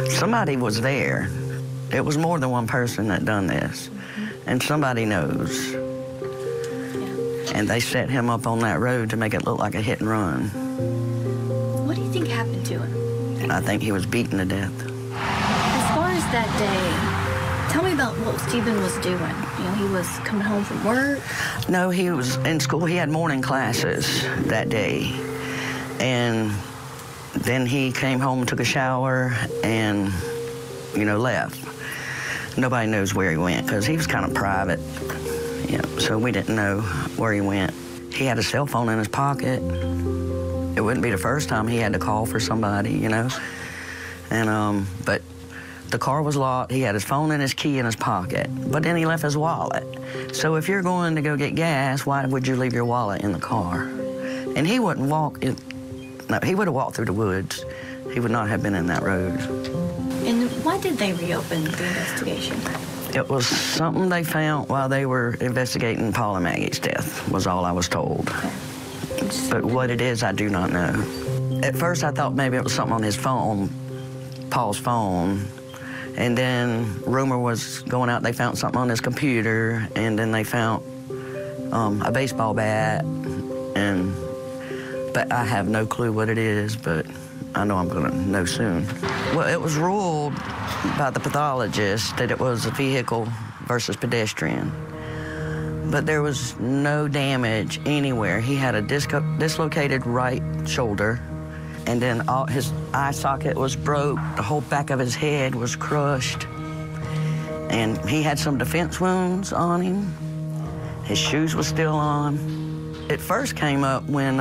Somebody was there. It was more than one person that done this. And somebody knows. Yeah. And they set him up on that road to make it look like a hit and run. What do you think happened to him? I think he was beaten to death. As far as that day, tell me about what Stephen was doing. You know, he was coming home from work. No, he was in school. He had morning classes that day. And then he came home, took a shower, and, you know, left. Nobody knows where he went because he was kind of private. Yeah, so we didn't know where he went. He had a cell phone in his pocket. It wouldn't be the first time he had to call for somebody, you know. And, but the car was locked. He had his phone and his key in his pocket, but then he left his wallet. So if you're going to go get gas, why would you leave your wallet in the car? And he wouldn't walk, no, he would have walked through the woods. He would not have been in that road. And why did they reopen the investigation? It was something they found while they were investigating Paul and Maggie's death, was all I was told. Okay. But what it is, I do not know. At first, I thought maybe it was something on his phone, Paul's phone. And then rumor was going out, they found something on his computer, and then they found a baseball bat. But I have no clue what it is, but I know I'm gonna know soon. Well, it was ruled by the pathologist that it was a vehicle versus pedestrian. But there was no damage anywhere. He had a dislocated right shoulder, and then all his eye socket was broke. The whole back of his head was crushed. And he had some defense wounds on him. His shoes were still on. It first came up when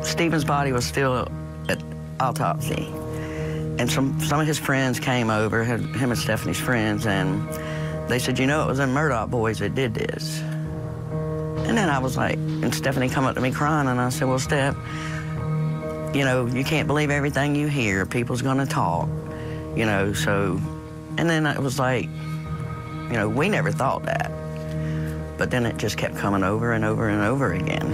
Stephen's body was still at autopsy. And some of his friends came over, him and Stephanie's friends, and they said, you know, it was them Murdaugh boys that did this. And then I was like, and Stephanie come up to me crying, and I said, well, Steph, you know, you can't believe everything you hear. People's gonna talk, you know, so. And then it was like, you know, we never thought that. But then it just kept coming over and over and over again.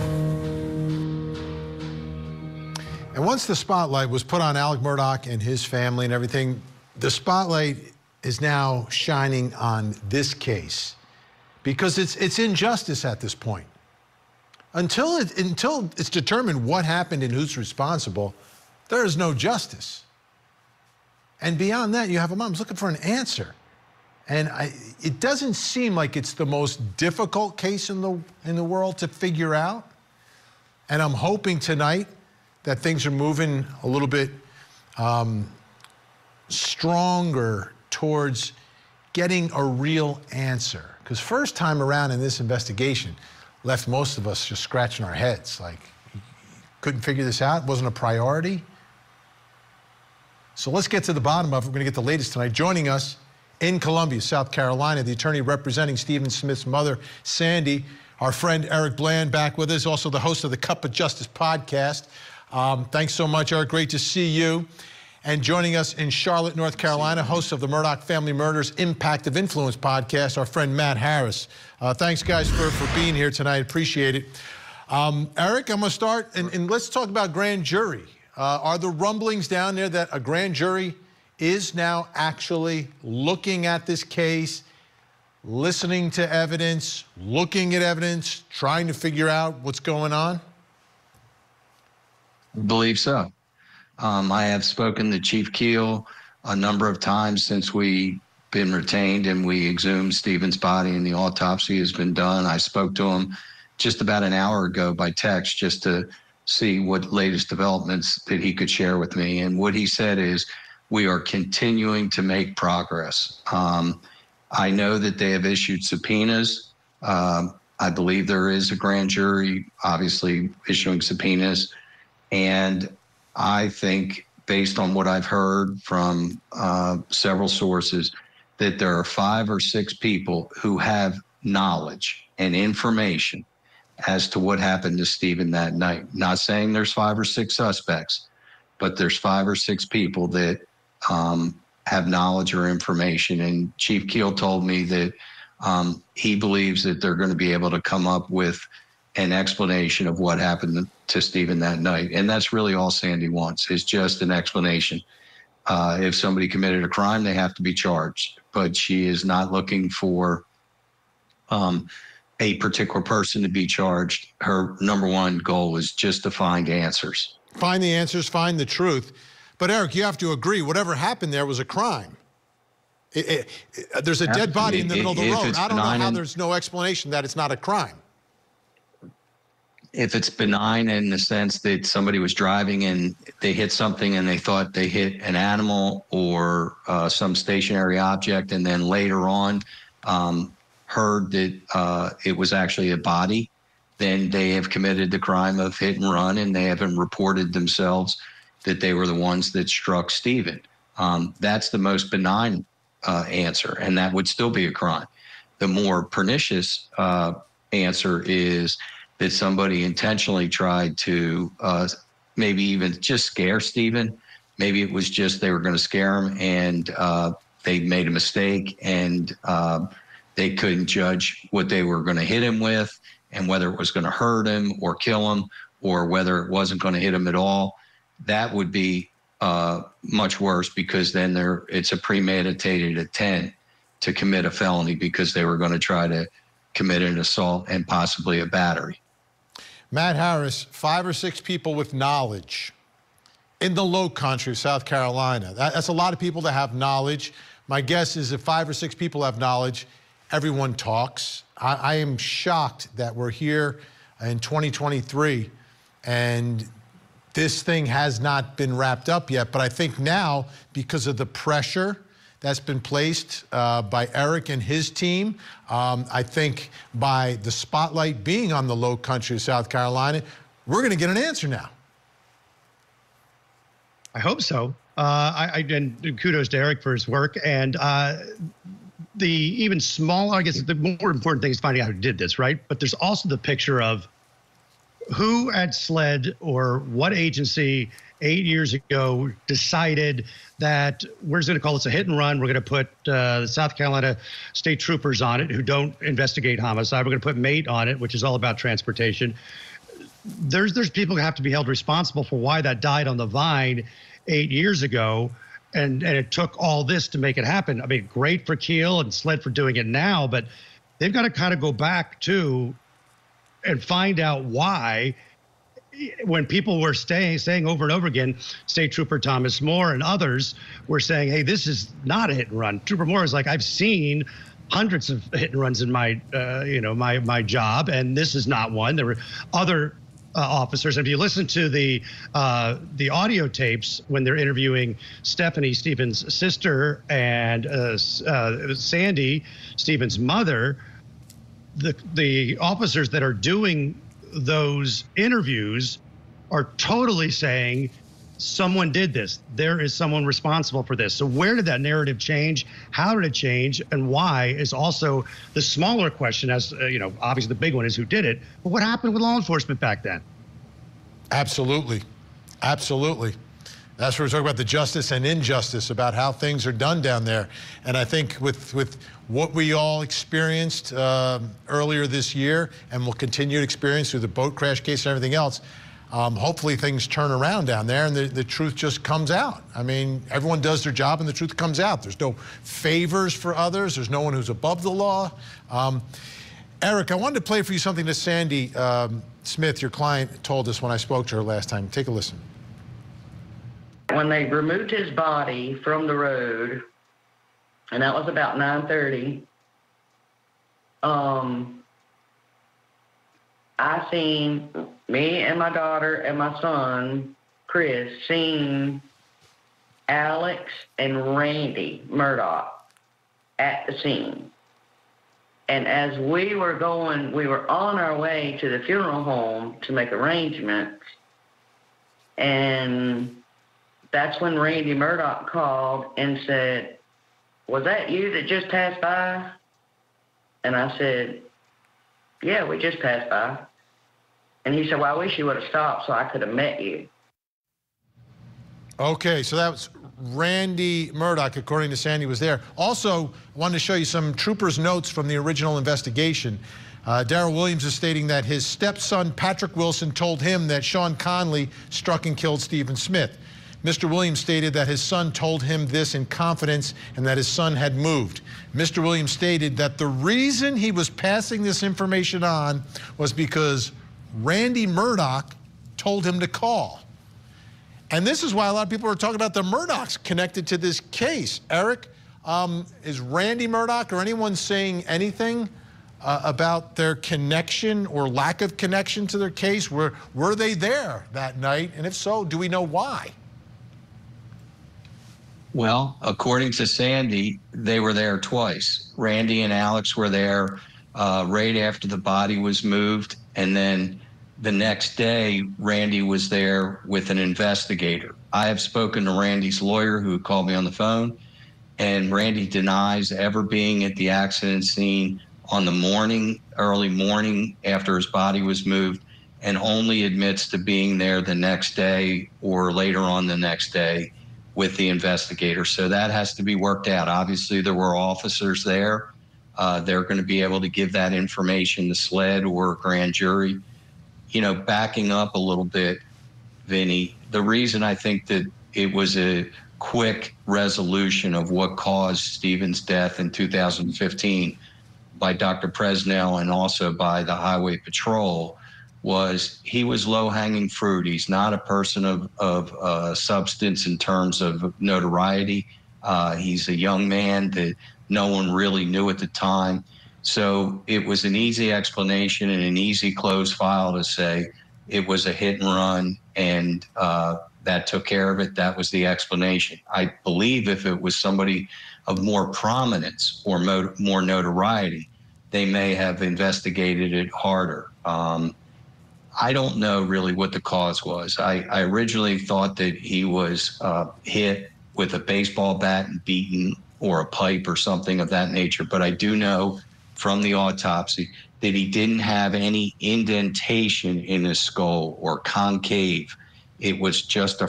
And once the spotlight was put on Alex Murdaugh and his family and everything, the spotlight is now shining on this case because it's injustice at this point. Until it's determined what happened and who's responsible, there is no justice. And beyond that, you have a mom who's looking for an answer. And it doesn't seem like it's the most difficult case in the world to figure out. And I'm hoping tonight that things are moving a little bit stronger towards getting a real answer. Because first time around in this investigation left most of us just scratching our heads, like, couldn't figure this out, wasn't a priority. So let's get to the bottom of it. We're gonna get the latest tonight. Joining us in Columbia, South Carolina, the attorney representing Stephen Smith's mother, Sandy, our friend Eric Bland back with us, also the host of the Cup of Justice podcast. Thanks so much, Eric. Great to see you. And joining us in Charlotte, North Carolina, host of the Murdaugh Family Murders Impact of Influence podcast, our friend Matt Harris. Thanks, guys, for being here tonight. Appreciate it. Eric, I'm going to start, and let's talk about grand jury. Are the rumblings down there that a grand jury is now actually looking at this case, listening to evidence, looking at evidence, trying to figure out what's going on? Believe so. I have spoken to Chief Keel a number of times since we've been retained and we exhumed Stephen's body and the autopsy has been done. I spoke to him just about an hour ago by text just to see what latest developments that he could share with me. And what he said is, we are continuing to make progress. I know that they have issued subpoenas. I believe there is a grand jury, obviously issuing subpoenas. And I think, based on what I've heard from several sources, that there are 5 or 6 people who have knowledge and information as to what happened to Stephen that night. Not saying there's 5 or 6 suspects, but there's 5 or 6 people that have knowledge or information. And Chief Keel told me that he believes that they're going to be able to come up with an explanation of what happened to Stephen that night. And that's really all Sandy wants, is just an explanation. If somebody committed a crime, they have to be charged. But she is not looking for a particular person to be charged. Her number one goal is just to find answers. Find the answers, find the truth. But Eric, you have to agree, whatever happened there was a crime. There's a dead body in the middle of the road. I don't know how there's no explanation that it's not a crime. If it's benign in the sense that somebody was driving and they hit something and they thought they hit an animal or some stationary object, and then later on heard that it was actually a body, then they have committed the crime of hit and run, and they haven't reported themselves that they were the ones that struck Stephen. That's the most benign answer, and that would still be a crime. The more pernicious answer is that somebody intentionally tried to maybe even just scare Stephen. Maybe it was just they were going to scare him, and they made a mistake, and they couldn't judge what they were going to hit him with, and whether it was going to hurt him or kill him, or whether it wasn't going to hit him at all. That would be much worse, because then it's a premeditated intent to commit a felony, because they were going to try to commit an assault and possibly a battery. Matt Harris, 5 or 6 people with knowledge in the low country of South Carolina. That's a lot of people that have knowledge. My guess is if 5 or 6 people have knowledge, everyone talks. I am shocked that we're here in 2023 and this thing has not been wrapped up yet. But I think now, because of the pressure that's been placed by Eric and his team, I think by the spotlight being on the low country of South Carolina, we're going to get an answer now. I hope so. And kudos to Eric for his work. And the even smaller, I guess the more important thing is finding out who did this, right? But there's also the picture of who at SLED or what agency 8 years ago decided that we're just going to call this a hit and run. We're going to put the South Carolina state troopers on it who don't investigate homicide. We're going to put MATE on it, which is all about transportation. There's people who have to be held responsible for why that died on the vine 8 years ago. And it took all this to make it happen. I mean, great for Keel and SLED for doing it now, but they've got to kind of go back to and find out why, when people were saying over and over again, State Trooper Thomas Moore and others were saying, hey, this is not a hit and run. Trooper Moore is like, I've seen hundreds of hit and runs in my, my job, and this is not one. There were other officers. If you listen to the audio tapes when they're interviewing Stephanie, Stephen's sister, and Sandy, Stephen's mother, the officers that are doing those interviews are totally saying someone did this. There is someone responsible for this. So where did that narrative change? How did it change? And why is also the smaller question, as obviously the big one is who did it. But what happened with law enforcement back then? Absolutely. Absolutely. That's where we're talking about the justice and injustice, about how things are done down there. And I think with what we all experienced earlier this year and will continue to experience through the boat crash case and everything else, hopefully things turn around down there and the truth just comes out. I mean, everyone does their job and the truth comes out. There's no favors for others. There's no one who's above the law. Eric, I wanted to play for you something that Sandy Smith, your client, told us when I spoke to her last time. Take a listen. When they removed his body from the road, and that was about 9:30, I seen, me and my daughter and my son, Chris, seen Alex and Randy Murdaugh at the scene. And as we were on our way to the funeral home to make arrangements, and that's when Randy Murdaugh called and said, was that you that just passed by? And I said, yeah, we just passed by. And he said, well, I wish you would have stopped so I could have met you. Okay, so that was Randy Murdaugh, according to Sandy, was there. Also, I wanted to show you some troopers' notes from the original investigation. Darrell Williams is stating that his stepson, Patrick Wilson, told him that Sean Conley struck and killed Stephen Smith. Mr. Williams stated that his son told him this in confidence and that his son had moved. Mr. Williams stated that the reason he was passing this information on was because Randy Murdaugh told him to call. And this is why a lot of people are talking about the Murdaughs connected to this case. Eric, is Randy Murdaugh or anyone saying anything about their connection or lack of connection to their case? Were they there that night? And if so, do we know why? Well, according to Sandy, they were there twice. Randy and Alex were there right after the body was moved. And then the next day, Randy was there with an investigator. I have spoken to Randy's lawyer who called me on the phone, and Randy denies ever being at the accident scene on the morning, early morning after his body was moved, and only admits to being there the next day or later on the next day with the investigator. So that has to be worked out. Obviously, there were officers there. They're going to be able to give that information to SLED or grand jury. You know, backing up a little bit, Vinny, the reason I think that it was a quick resolution of what caused Stephen's death in 2015 by Dr. Presnell and also by the Highway Patrol was he was low-hanging fruit. He's not a person of substance in terms of notoriety. He's a young man that no one really knew at the time. So it was an easy explanation and an easy closed file to say it was a hit and run, and that took care of it. That was the explanation. I believe if it was somebody of more prominence or more notoriety, they may have investigated it harder. I don't know really what the cause was. I originally thought that he was hit with a baseball bat and beaten, or a pipe or something of that nature. But I do know from the autopsy that he didn't have any indentation in his skull or concave. It was just a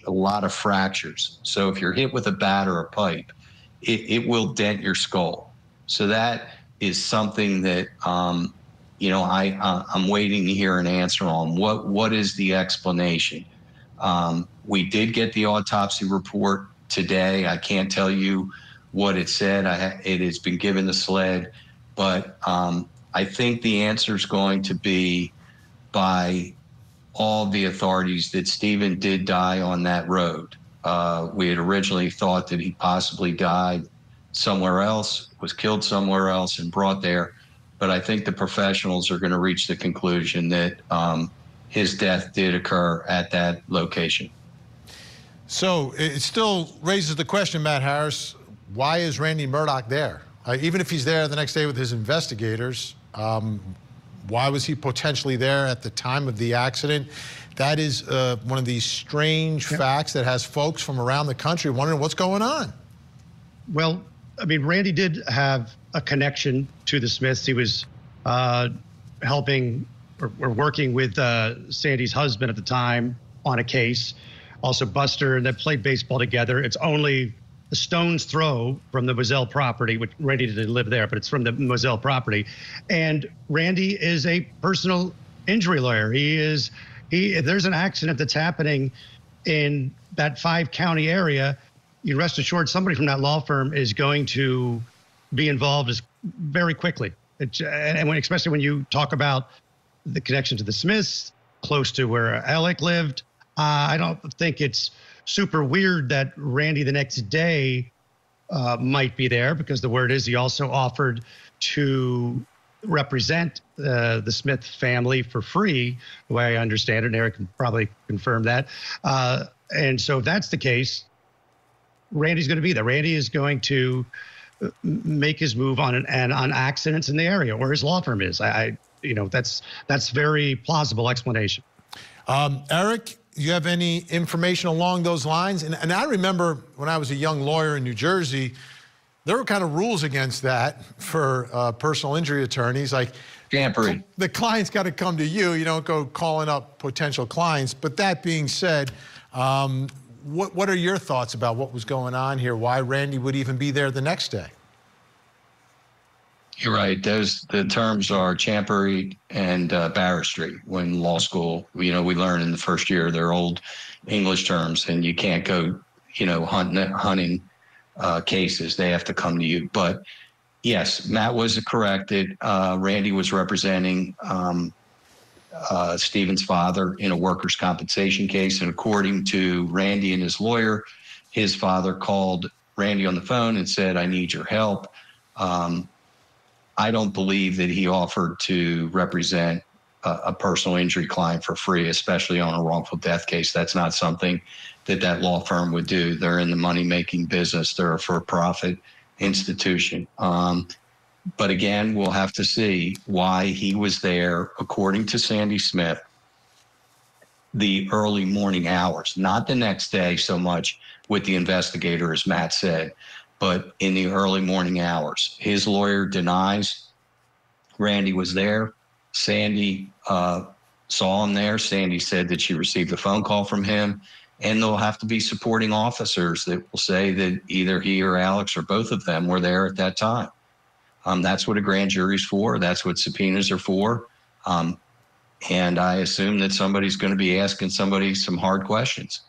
lot of fractures. So if you're hit with a bat or a pipe, it will dent your skull. So that is something that you know, I'm waiting to hear an answer on. What is the explanation? We did get the autopsy report today. I can't tell you what it said. It has been given to SLED, but I think the answer is going to be by all the authorities that Stephen did die on that road. We had originally thought that he possibly died somewhere else, was killed somewhere else and brought there. But I think the professionals are going to reach the conclusion that his death did occur at that location. So it still raises the question, Matt Harris, why is Randy Murdaugh there? Even if he's there the next day with his investigators, why was he potentially there at the time of the accident? That is one of these strange facts that has folks from around the country wondering what's going on. Well, I mean, Randy did have a connection to the Smiths. He was helping or working with Sandy's husband at the time on a case. Also Buster, and they played baseball together. It's only a stone's throw from the Moselle property, which Randy didn't live there, but it's from the Moselle property. And Randy is a personal injury lawyer. If there's an accident that's happening in that 5-county area, you rest assured somebody from that law firm is going to be involved very quickly. Especially when you talk about the connection to the Smiths, close to where Alec lived, I don't think it's super weird that Randy the next day might be there, because the word is he also offered to represent the Smith family for free, the way I understand it, and Eric can probably confirm that. And so if that's the case, Randy's going to be there. Randy is going to make his move on accidents in the area, or his law firm is. That's very plausible explanation. Eric, you have any information along those lines? And I remember when I was a young lawyer in New Jersey, there were kind of rules against that for personal injury attorneys. Like, Scampery. The client's got to come to you. You don't go calling up potential clients. But that being said, what are your thoughts about what was going on here? Why Randy would even be there the next day? You're right. The terms are champery and barristry. When law school, we learn in the first year they're old English terms, and you can't go, hunting cases. They have to come to you. But yes, Matt was correct that Randy was representing Stephen's father in a workers' compensation case, and according to Randy and his lawyer, his father called Randy on the phone and said, "I need your help." I don't believe that he offered to represent a personal injury client for free, especially on a wrongful death case. That's not something that law firm would do. They're in the money-making business. They're a for-profit institution. But again, we'll have to see why he was there, according to Sandy Smith, the early morning hours, not the next day so much with the investigator, as Matt said, but in the early morning hours. His lawyer denies Randy was there. Sandy saw him there. Sandy said that she received a phone call from him, and there'll have to be supporting officers that will say that either he or Alex or both of them were there at that time. That's what a grand jury's for. That's what subpoenas are for. And I assume that somebody's going to be asking somebody some hard questions.